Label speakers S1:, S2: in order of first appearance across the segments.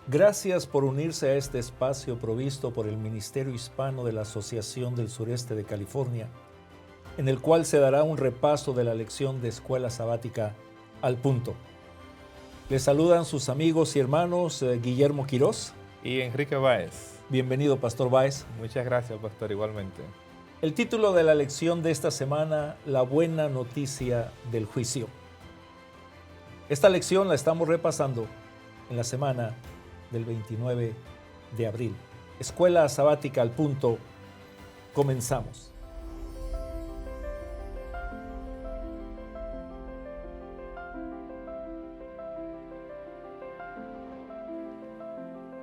S1: Gracias por unirse a este espacio provisto por el Ministerio Hispano de la Asociación del Sureste de California, en el cual se dará un repaso de la lección de Escuela Sabática Al Punto. Les saludan sus amigos y hermanos Guillermo Quirós
S2: y Enrique Báez.
S1: Bienvenido, Pastor Báez.
S2: Muchas gracias, Pastor, igualmente.
S1: El título de la lección de esta semana, La buena noticia del juicio. Esta lección la estamos repasando en la semana del 29 de abril. Escuela Sabática Al Punto. Comenzamos.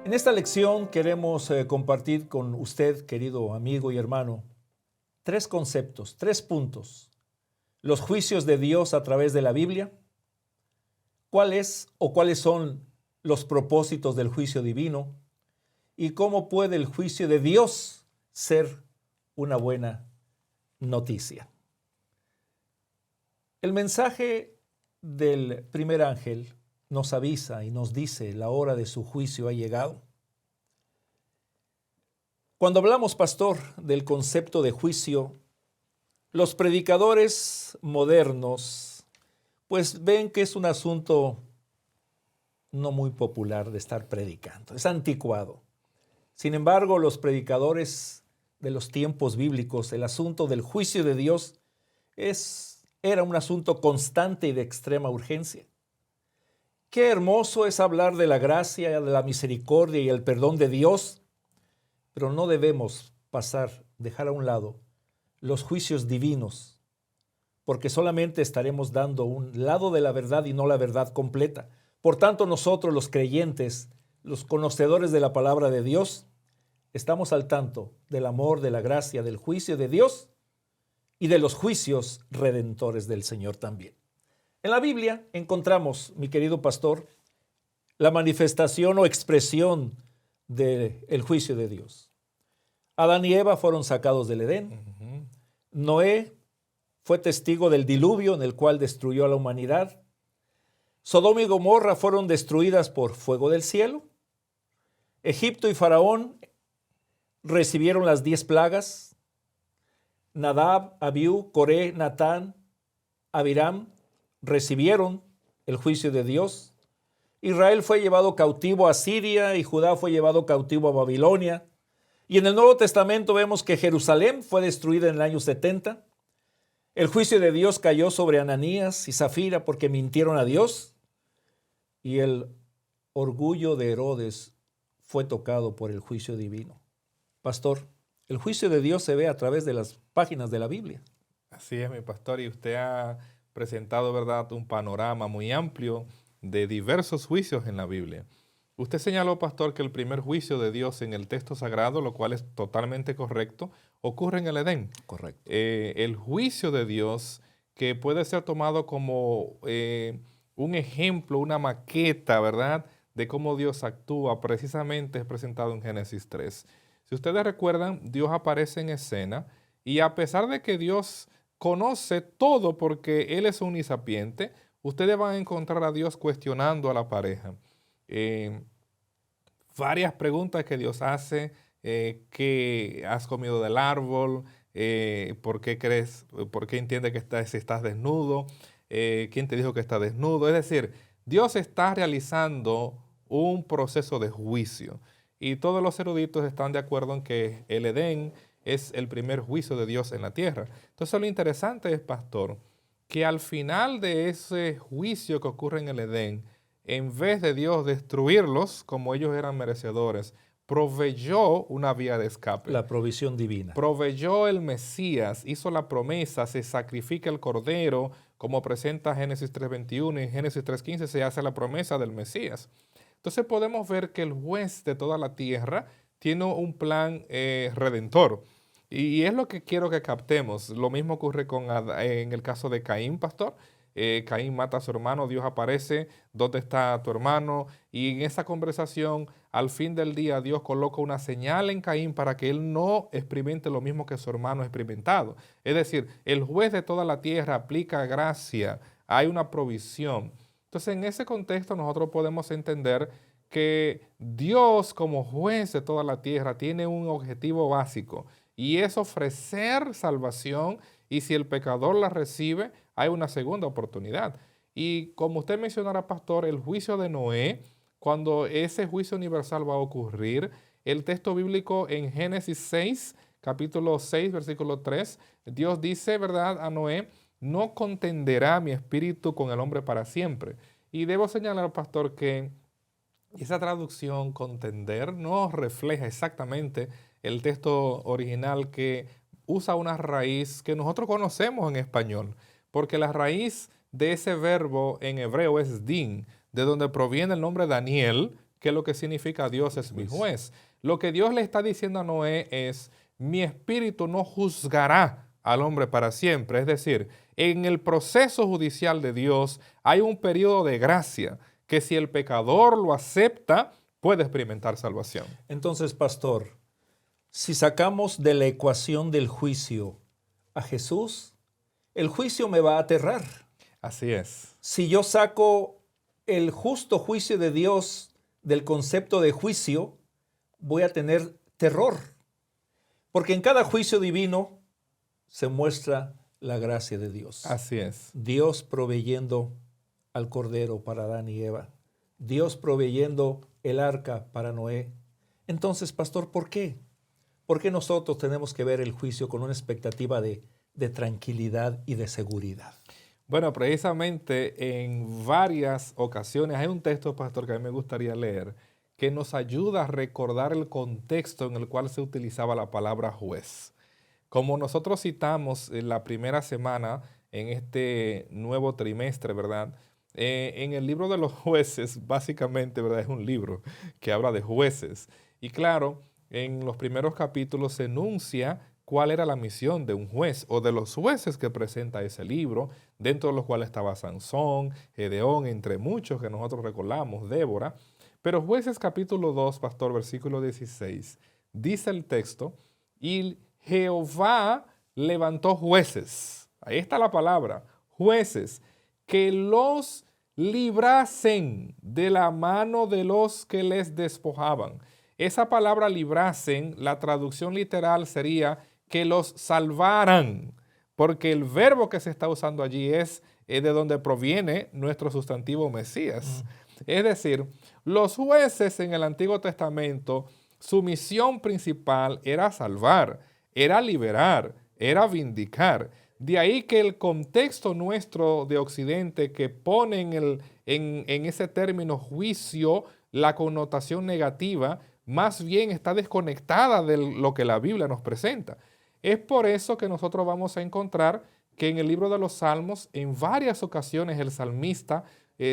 S1: En esta lección queremos compartir con usted, querido amigo y hermano, tres conceptos, tres puntos. Los juicios de Dios a través de la Biblia. ¿Cuáles son los propósitos del juicio divino? ¿Y cómo puede el juicio de Dios ser una buena noticia? El mensaje del primer ángel nos avisa y nos dice: la hora de su juicio ha llegado. Cuando hablamos, pastor, del concepto de juicio, los predicadores modernos pues ven que es un asunto no muy popular de estar predicando, es anticuado. Sin embargo, los predicadores de los tiempos bíblicos, el asunto del juicio de Dios era un asunto constante y de extrema urgencia. Qué hermoso es hablar de la gracia, de la misericordia y el perdón de Dios, pero no debemos dejar a un lado los juicios divinos, porque solamente estaremos dando un lado de la verdad y no la verdad completa. Por tanto, nosotros los creyentes, los conocedores de la palabra de Dios, estamos al tanto del amor, de la gracia, del juicio de Dios y de los juicios redentores del Señor también. En la Biblia encontramos, mi querido pastor, la manifestación o expresión del juicio de Dios. Adán y Eva fueron sacados del Edén. Noé fue testigo del diluvio en el cual destruyó a la humanidad. Sodoma y Gomorra fueron destruidas por fuego del cielo. Egipto y Faraón recibieron las 10 plagas. Nadab, Abiú, Coré, Natán, Abiram recibieron el juicio de Dios. Israel fue llevado cautivo a Siria y Judá fue llevado cautivo a Babilonia. Y en el Nuevo Testamento vemos que Jerusalén fue destruida en el año 70. El juicio de Dios cayó sobre Ananías y Zafira porque mintieron a Dios. Y el orgullo de Herodes fue tocado por el juicio divino. Pastor, el juicio de Dios se ve a través de las páginas de la Biblia.
S2: Así es, mi pastor, y usted ha presentado, ¿verdad?, un panorama muy amplio de diversos juicios en la Biblia. Usted señaló, pastor, que el primer juicio de Dios en el texto sagrado, lo cual es totalmente correcto, ocurre en el Edén.
S1: Correcto.
S2: El juicio de Dios, que puede ser tomado como un ejemplo, una maqueta, ¿verdad?, de cómo Dios actúa, precisamente es presentado en Génesis 3. Si ustedes recuerdan, Dios aparece en escena y a pesar de que Dios conoce todo porque Él es omnisapiente, ustedes van a encontrar a Dios cuestionando a la pareja. Varias preguntas que Dios hace, ¿qué has comido del árbol? ¿Por qué entiende que si estás desnudo? ¿Quién te dijo que está desnudo? Es decir, Dios está realizando un proceso de juicio y todos los eruditos están de acuerdo en que el Edén es el primer juicio de Dios en la tierra. Entonces lo interesante es, pastor, que al final de ese juicio que ocurre en el Edén, en vez de Dios destruirlos como ellos eran merecedores, proveyó una vía de escape.
S1: La provisión divina.
S2: Proveyó el Mesías, hizo la promesa, se sacrifica el Cordero, como presenta Génesis 3:21, y en Génesis 3:15 se hace la promesa del Mesías. Entonces podemos ver que el juez de toda la tierra tiene un plan redentor. Y es lo que quiero que captemos. Lo mismo ocurre en el caso de Caín, pastor. Caín mata a su hermano, Dios aparece, ¿dónde está tu hermano? Y en esa conversación, al fin del día, Dios coloca una señal en Caín para que él no experimente lo mismo que su hermano ha experimentado. Es decir, el juez de toda la tierra aplica gracia, hay una provisión. Entonces, en ese contexto nosotros podemos entender que Dios como juez de toda la tierra tiene un objetivo básico y es ofrecer salvación, y si el pecador la recibe, hay una segunda oportunidad. Y como usted mencionara, pastor, el juicio de Noé, cuando ese juicio universal va a ocurrir, el texto bíblico en Génesis 6, capítulo 6, versículo 3, Dios dice, ¿verdad?, a Noé: no contenderá mi espíritu con el hombre para siempre. Y debo señalar, pastor, que esa traducción contender no refleja exactamente el texto original, que usa una raíz que nosotros conocemos en español, porque la raíz de ese verbo en hebreo es din, de donde proviene el nombre Daniel, que es lo que significa Dios es mi juez. Lo que Dios le está diciendo a Noé es: mi espíritu no juzgará al hombre para siempre. Es decir, en el proceso judicial de Dios hay un periodo de gracia que, si el pecador lo acepta, puede experimentar salvación.
S1: Entonces, pastor, si sacamos de la ecuación del juicio a Jesús, el juicio me va a aterrar.
S2: Así es.
S1: Si yo saco el justo juicio de Dios del concepto de juicio, voy a tener terror. Porque en cada juicio divino se muestra la gracia de Dios.
S2: Así es.
S1: Dios proveyendo al Cordero para Adán y Eva. Dios proveyendo el arca para Noé. Entonces, pastor, ¿por qué? ¿Por qué nosotros tenemos que ver el juicio con una expectativa de tranquilidad y de seguridad?
S2: Bueno, precisamente en varias ocasiones hay un texto, pastor, que a mí me gustaría leer, que nos ayuda a recordar el contexto en el cual se utilizaba la palabra juez. Como nosotros citamos en la primera semana en este nuevo trimestre, ¿verdad? En el libro de los jueces, básicamente, ¿verdad?, es un libro que habla de jueces. Y claro, en los primeros capítulos se enuncia cuál era la misión de un juez o de los jueces que presenta ese libro, dentro de los cuales estaba Sansón, Gedeón, entre muchos que nosotros recordamos, Débora. Pero Jueces capítulo 2, pastor, versículo 16, dice el texto: y Jehová levantó jueces, ahí está la palabra, jueces, que los librasen de la mano de los que les despojaban. Esa palabra librasen, la traducción literal sería que los salvaran, porque el verbo que se está usando allí es de donde proviene nuestro sustantivo Mesías. Es decir, los jueces en el Antiguo Testamento, su misión principal era salvar, era liberar, era vindicar. De ahí que el contexto nuestro de Occidente, que pone en ese término juicio la connotación negativa, más bien está desconectada de lo que la Biblia nos presenta. Es por eso que nosotros vamos a encontrar que en el libro de los Salmos, en varias ocasiones el salmista,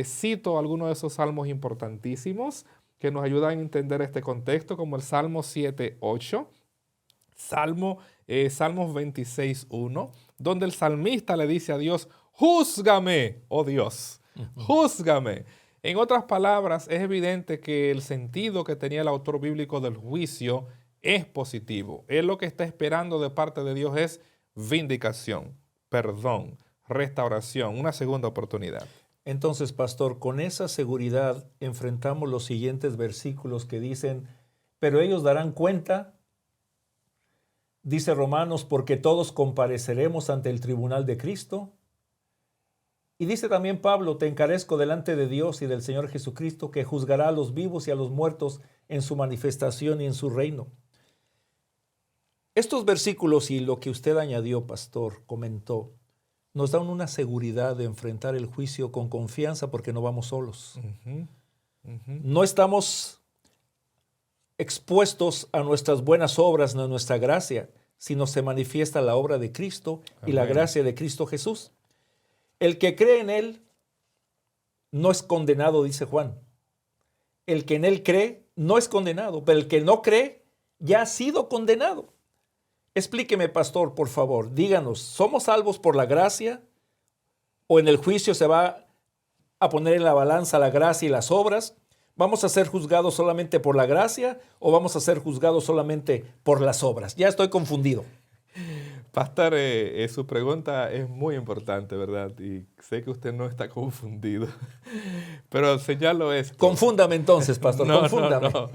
S2: cito algunos de esos salmos importantísimos que nos ayudan a entender este contexto, como el Salmo 7:8, Salmos 26:1, donde el salmista le dice a Dios: júzgame, oh Dios, júzgame. En otras palabras, es evidente que el sentido que tenía el autor bíblico del juicio es positivo. Él lo que está esperando de parte de Dios es vindicación, perdón, restauración, una segunda oportunidad.
S1: Entonces, pastor, con esa seguridad enfrentamos los siguientes versículos que dicen: pero ellos darán cuenta, dice Romanos, porque todos compareceremos ante el tribunal de Cristo. Y dice también Pablo: te encarezco delante de Dios y del Señor Jesucristo, que juzgará a los vivos y a los muertos en su manifestación y en su reino. Estos versículos y lo que usted añadió, pastor, comentó, nos dan una seguridad de enfrentar el juicio con confianza, porque no vamos solos. No estamos expuestos a nuestras buenas obras, no a nuestra gracia, sino se manifiesta la obra de Cristo y la gracia de Cristo Jesús. El que cree en Él no es condenado, dice Juan. El que en Él cree no es condenado, pero el que no cree ya ha sido condenado. Explíqueme, pastor, por favor. Díganos, ¿somos salvos por la gracia? ¿O en el juicio se va a poner en la balanza la gracia y las obras? ¿Vamos a ser juzgados solamente por la gracia o vamos a ser juzgados solamente por las obras? Ya estoy confundido.
S2: Pastor, su pregunta es muy importante, ¿verdad? Y sé que usted no está confundido, pero señalo esto.
S1: Confúndame entonces, pastor, confúndame.
S2: No.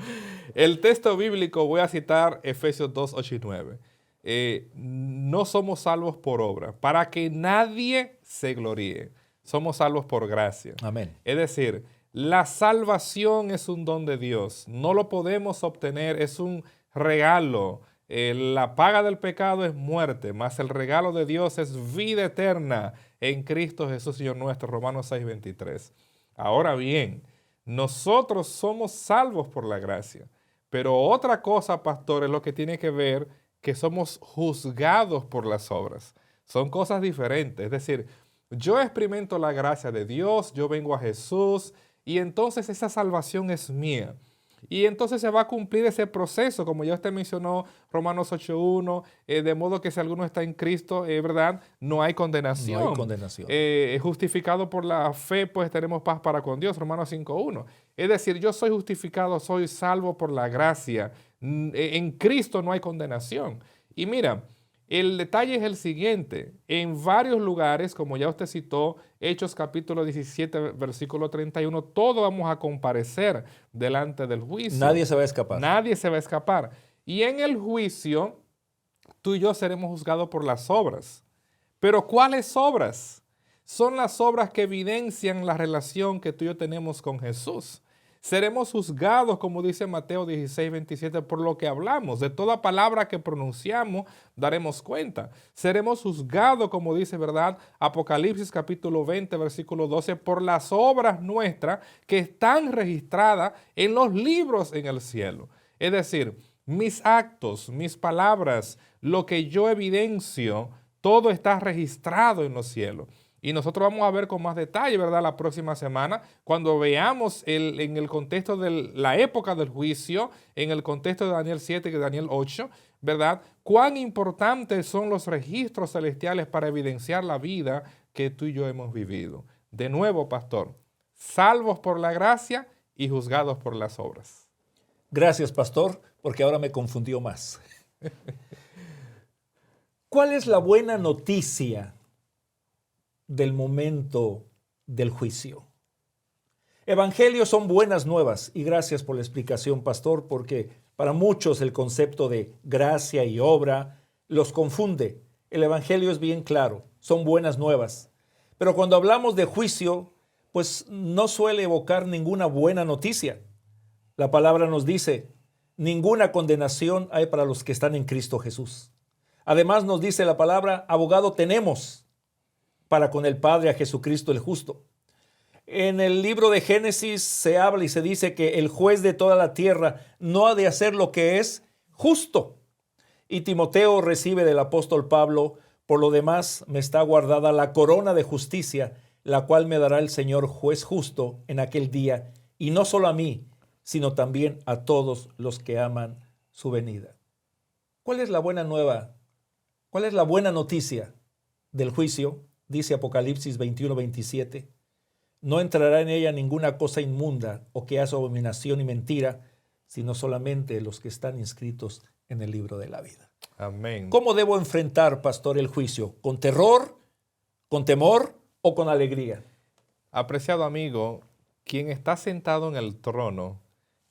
S2: El texto bíblico, voy a citar Efesios 2, 8 y 9. No somos salvos por obra, para que nadie se gloríe. Somos salvos por gracia.
S1: Amén.
S2: Es decir, la salvación es un don de Dios. No lo podemos obtener, es un regalo. La paga del pecado es muerte, mas el regalo de Dios es vida eterna en Cristo Jesús, Señor nuestro. Romanos 6:23. Ahora bien, nosotros somos salvos por la gracia. Pero otra cosa, pastor, es lo que tiene que ver que somos juzgados por las obras. Son cosas diferentes. Es decir, yo experimento la gracia de Dios, yo vengo a Jesús y entonces esa salvación es mía. Y entonces se va a cumplir ese proceso, como ya usted mencionó, Romanos 8:1, de modo que si alguno está en Cristo, ¿verdad? No hay condenación.
S1: No hay condenación.
S2: Justificado por la fe, pues tenemos paz para con Dios, Romanos 5:1. Es decir, yo soy justificado, soy salvo por la gracia. En Cristo no hay condenación. Y mira, el detalle es el siguiente. En varios lugares, como ya usted citó, Hechos capítulo 17, versículo 31, todos vamos a comparecer delante del juicio.
S1: Nadie se va a escapar.
S2: Nadie se va a escapar. Y en el juicio, tú y yo seremos juzgados por las obras. ¿Pero cuáles obras? Son las obras que evidencian la relación que tú y yo tenemos con Jesús. Seremos juzgados, como dice Mateo 16:27, por lo que hablamos. De toda palabra que pronunciamos, daremos cuenta. Seremos juzgados, como dice, ¿verdad? Apocalipsis capítulo 20, versículo 12, por las obras nuestras que están registradas en los libros en el cielo. Es decir, mis actos, mis palabras, lo que yo evidencio, todo está registrado en los cielos. Y nosotros vamos a ver con más detalle, ¿verdad? La próxima semana, cuando veamos en el contexto de la época del juicio, en el contexto de Daniel 7 y Daniel 8, ¿verdad? Cuán importantes son los registros celestiales para evidenciar la vida que tú y yo hemos vivido. De nuevo, pastor, salvos por la gracia y juzgados por las obras.
S1: Gracias, pastor, porque ahora me confundió más. ¿Cuál es la buena noticia del momento del juicio? Evangelios son buenas nuevas y gracias por la explicación, pastor, porque para muchos el concepto de gracia y obra los confunde. El Evangelio es bien claro, son buenas nuevas. Pero cuando hablamos de juicio, pues no suele evocar ninguna buena noticia. La palabra nos dice, ninguna condenación hay para los que están en Cristo Jesús. Además nos dice la palabra, abogado tenemos para con el Padre a Jesucristo el justo. En el libro de Génesis se habla y se dice que el juez de toda la tierra no ha de hacer lo que es justo. Y Timoteo recibe del apóstol Pablo, por lo demás me está guardada la corona de justicia, la cual me dará el Señor juez justo en aquel día, y no solo a mí, sino también a todos los que aman su venida. ¿Cuál es la buena nueva? ¿Cuál es la buena noticia del juicio? Dice Apocalipsis 21:27. No entrará en ella ninguna cosa inmunda o que haga abominación y mentira, sino solamente los que están inscritos en el libro de la vida.
S2: Amén.
S1: ¿Cómo debo enfrentar, pastor, el juicio? ¿Con terror, con temor o con alegría?
S2: Apreciado amigo, quien está sentado en el trono,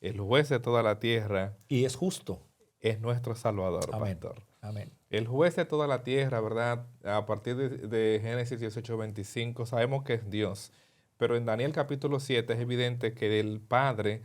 S2: el juez de toda la tierra,
S1: y es justo,
S2: es nuestro Salvador,
S1: amén,
S2: pastor.
S1: Amén.
S2: El juez de toda la tierra, ¿verdad? A partir de Génesis 18:25 sabemos que es Dios. Pero en Daniel capítulo 7 es evidente que el Padre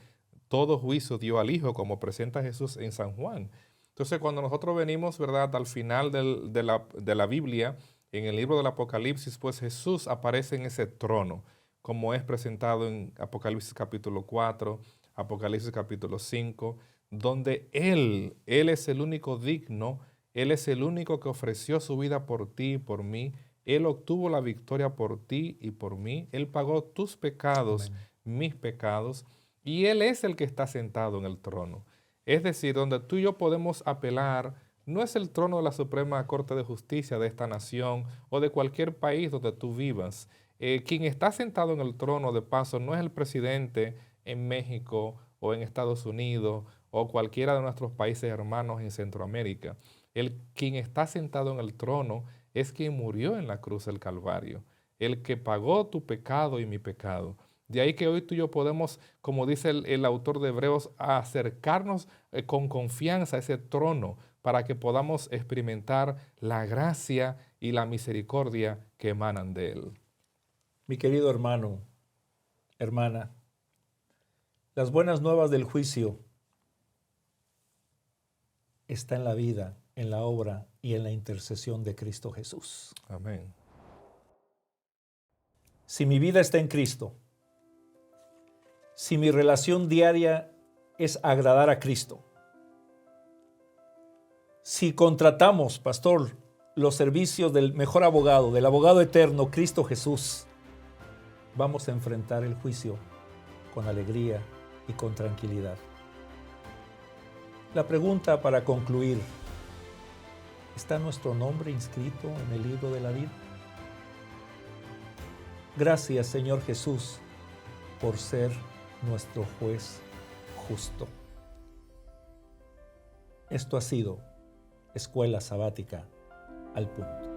S2: todo juicio dio al Hijo, como presenta Jesús en San Juan. Entonces, cuando nosotros venimos, ¿verdad?, al final de la Biblia, en el libro del Apocalipsis, pues Jesús aparece en ese trono, como es presentado en Apocalipsis capítulo 4, Apocalipsis capítulo 5, donde Él es el único digno, Él es el único que ofreció su vida por ti y por mí. Él obtuvo la victoria por ti y por mí. Él pagó tus pecados, amén, mis pecados, y Él es el que está sentado en el trono. Es decir, donde tú y yo podemos apelar, no es el trono de la Suprema Corte de Justicia de esta nación o de cualquier país donde tú vivas. Quien está sentado en el trono, de paso, no es el presidente en México o en Estados Unidos o cualquiera de nuestros países hermanos en Centroamérica. El quien está sentado en el trono es quien murió en la cruz del Calvario, el que pagó tu pecado y mi pecado. De ahí que hoy tú y yo podemos, como dice el autor de Hebreos, acercarnos con confianza a ese trono para que podamos experimentar la gracia y la misericordia que emanan de él.
S1: Mi querido hermano, hermana, las buenas nuevas del juicio está en la vida, en la obra y en la intercesión de Cristo Jesús.
S2: Amén.
S1: Si mi vida está en Cristo, si mi relación diaria es agradar a Cristo, si contratamos, pastor, los servicios del mejor abogado, del abogado eterno, Cristo Jesús, vamos a enfrentar el juicio con alegría y con tranquilidad. La pregunta para concluir: ¿está nuestro nombre inscrito en el libro de la vida? Gracias, Señor Jesús, por ser nuestro juez justo. Esto ha sido Escuela Sabática al Punto.